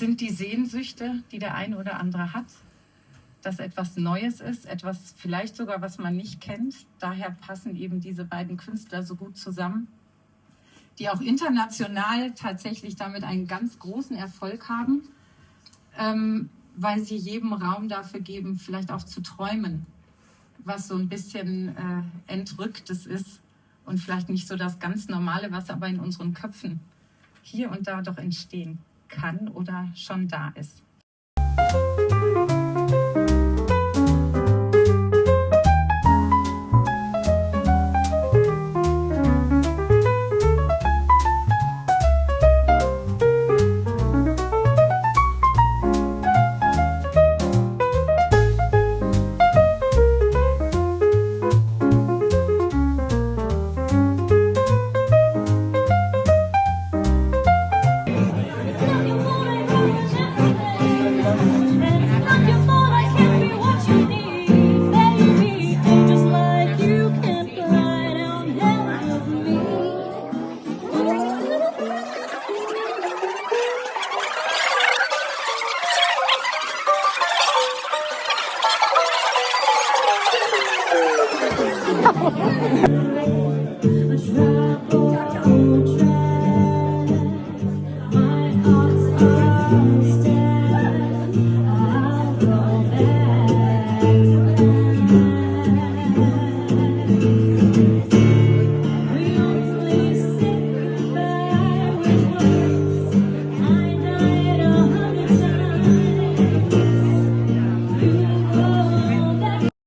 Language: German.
sind die Sehnsüchte, die der eine oder andere hat, dass etwas Neues ist, etwas vielleicht sogar, was man nicht kennt. Daher passen eben diese beiden Künstler so gut zusammen, die auch international tatsächlich damit einen ganz großen Erfolg haben, weil sie jedem Raum dafür geben, vielleicht auch zu träumen, was so ein bisschen Entrücktes ist und vielleicht nicht so das ganz Normale, was aber in unseren Köpfen hier und da doch entstehen kann oder schon da ist. Let's ride.